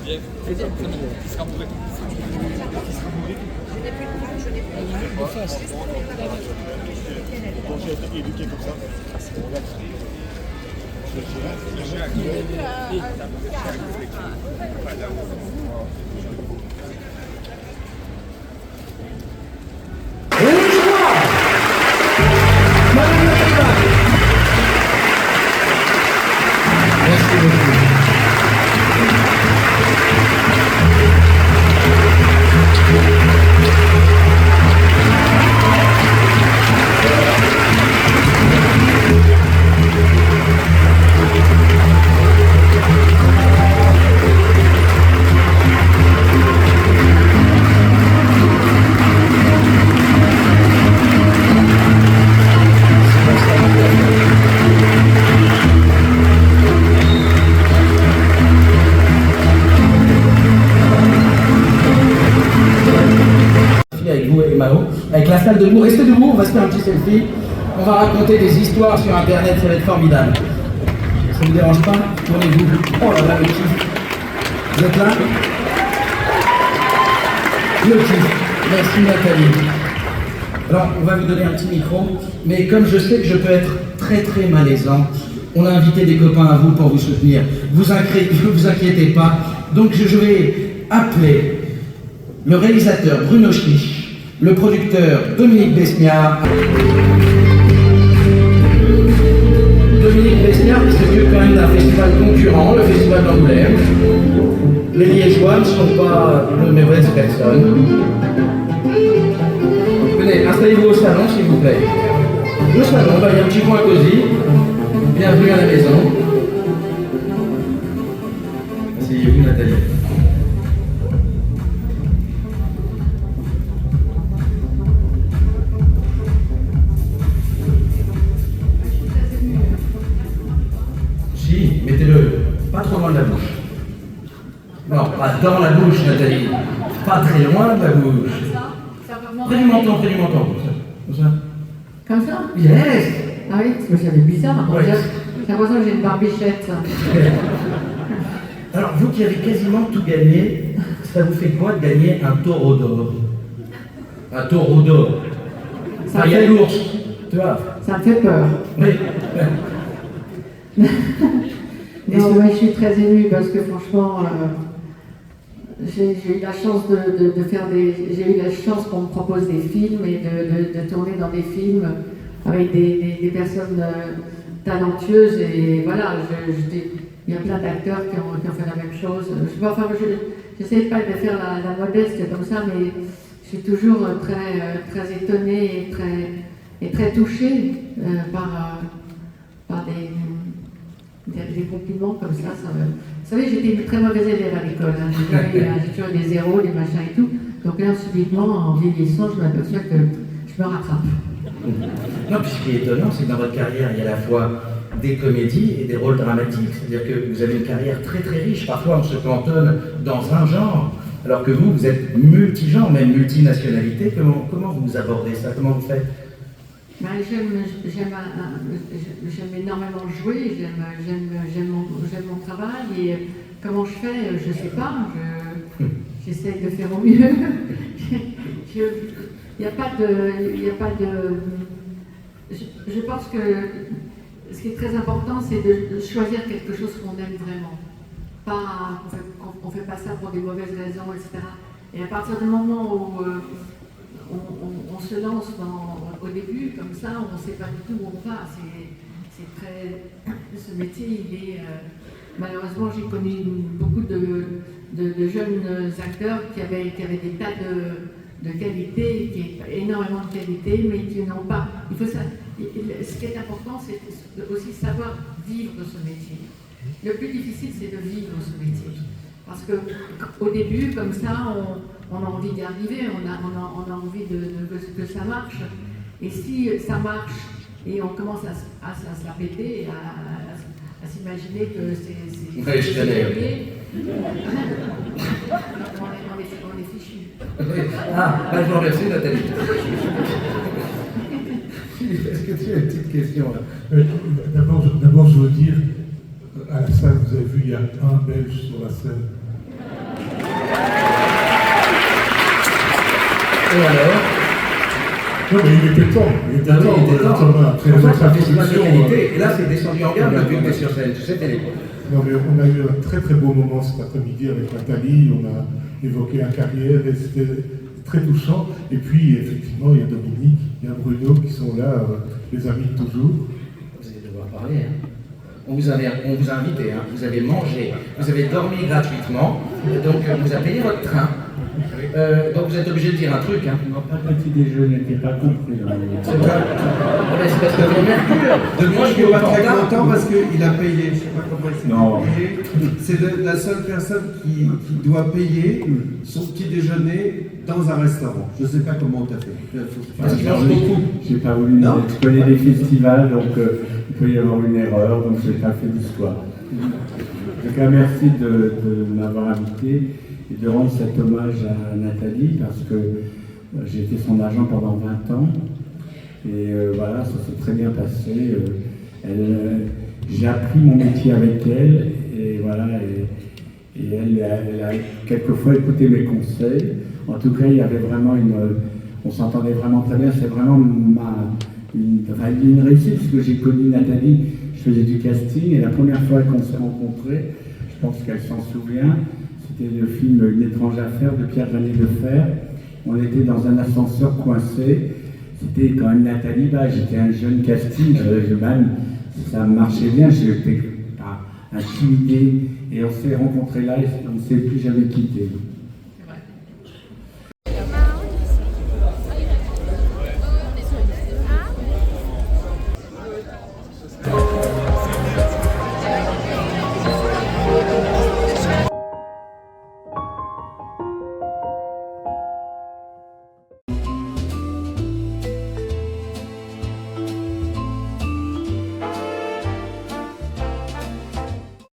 bière. Qui sera bourré. Quand j'ai été éduqué comme ça, avec vous et Mao, avec la salle debout. Restez debout, on va se faire un petit selfie. On va raconter des histoires sur internet, ça va être formidable. Ça ne vous dérange pas? Tournez-vous. Oh là là, le kiff. Vous êtes là? Le kiff. Merci Nathalie. Alors, on va vous donner un petit micro, mais comme je sais que je peux être très très malaisant, on a invité des copains à vous pour vous soutenir. Vous inquiétez pas. Donc je vais appeler le réalisateur Bruno Schlich, le producteur Dominique Besniard. Dominique Besniard qui s'occupe quand même d'un festival concurrent, le festival d'Angoulême. Les Liégeois ne sont pas de mauvaises personnes. Venez, installez-vous au salon s'il vous plaît. Le salon, il y a un petit coin cosy. Bienvenue à la maison. Asseyez-vous Nathalie. Si, mettez-le pas trop loin de la bouche. Non, pas dans la bouche Nathalie. Pas très loin de la bouche. Près du menton, près du menton. Comme ça. Comme ça? Yes! Ah oui, parce que c'est bizarre. Ouais. J'ai l'impression que j'ai une barbichette. Alors, vous qui avez quasiment tout gagné, ça vous fait quoi de gagner un taureau d'or? Un taureau d'or. Ça Il y a fait- l'ours, tu vois. Ça me fait peur. Oui. Non, mais je suis très émue parce que franchement, j'ai eu la chance de faire des. J'ai eu la chance qu'on me propose des films et de tourner dans des films avec des personnes talentueuses et voilà. Il y a plein d'acteurs qui ont fait la même chose. Je n'essaie pas de faire la modeste comme ça, mais je suis toujours très étonnée et très touchée par des compliments comme ça. Vous savez, j'étais une très mauvaise élève à l'école. Hein. J'ai toujours eu des zéros, des machins et tout. Donc là, subitement, en vieillissant, je m'aperçois que je me rattrape. Non, puis ce qui est étonnant, c'est que dans votre carrière, il y a à la fois des comédies et des rôles dramatiques. C'est-à-dire que vous avez une carrière très très riche. Parfois, on se cantonne dans un genre, alors que vous êtes multigenre, même multinationalité. Comment vous abordez ça? Comment vous faites? Ben, j'aime énormément jouer, j'aime mon travail et comment je fais, je ne sais pas, j'essaie de faire au mieux. Il n'y a pas de... Je pense que ce qui est très important, c'est de choisir quelque chose qu'on aime vraiment. Pas, on fait pas ça pour des mauvaises raisons, etc. Et à partir du moment où on se lance au début, comme ça, on ne sait pas du tout où on va. Ce métier, il est... malheureusement, j'ai connu beaucoup de jeunes acteurs qui avaient des tas de qualités, énormément de qualités, mais qui n'ont pas... ce qui est important, c'est aussi savoir vivre ce métier. Le plus difficile, c'est de vivre ce métier. Parce qu'au début, comme ça, on a envie d'y arriver, on a envie que ça marche. Et si ça marche et on commence à se la péter, à s'imaginer que c'est gagné, on est fichu. Ah, je vous remercie Nathalie. Est-ce que tu as une petite question là? D'abord, je veux dire, à la salle, vous avez vu, il y a un Belge sur la scène. Et alors? Non, mais il était temps. Il était temps. Thomas, après Pour ça, notre c'est un festival de introduction, qualité. Et là, c'est descendu en gamme depuis que tu es sur scène. Tu sais, t'es non, mais on a eu un très très beau moment cet après-midi avec Nathalie. On a évoqué la carrière et c'était très touchant. Et puis, effectivement, il y a Dominique, il y a Bruno qui sont là, les amis de toujours. Vous allez devoir parler. Hein. On vous a invité, hein. Vous avez mangé, vous avez dormi gratuitement, donc on vous a payé votre train. Donc vous êtes obligé de dire un truc. Hein. Non, pas petit déjeuner, t'es pas compris. C'est vrai. C'est parce que vous Mercure. De moi, je suis suis pas pas très content. content parce qu'il a payé. Je sais pas comment il s'est Non. payé. C'est la seule personne qui doit payer son petit déjeuner dans un restaurant. Je sais pas comment on t'a fait. Parce qu'il mange beaucoup. J'ai pas voulu. Non. Je connais les festivals, donc il peut y avoir une erreur, donc j'ai pas fait d'histoire. En tout cas, merci de m'avoir invité et de rendre cet hommage à Nathalie parce que j'ai été son agent pendant 20 ans et voilà, ça s'est très bien passé. J'ai appris mon métier avec elle et voilà, et elle a quelquefois écouté mes conseils. En tout cas, il y avait vraiment on s'entendait vraiment très bien. C'est vraiment une réussite parce que j'ai connu Nathalie, je faisais du casting et la première fois qu'on s'est rencontrés, je pense qu'elle s'en souvient, c'était le film Une étrange affaire de Pierre-René Defer. On était dans un ascenseur coincé, c'était quand même Nathalie, j'étais un jeune casting, ça marchait bien, je n'étais pas intimidé et on s'est rencontrés là et on ne s'est plus jamais quittés.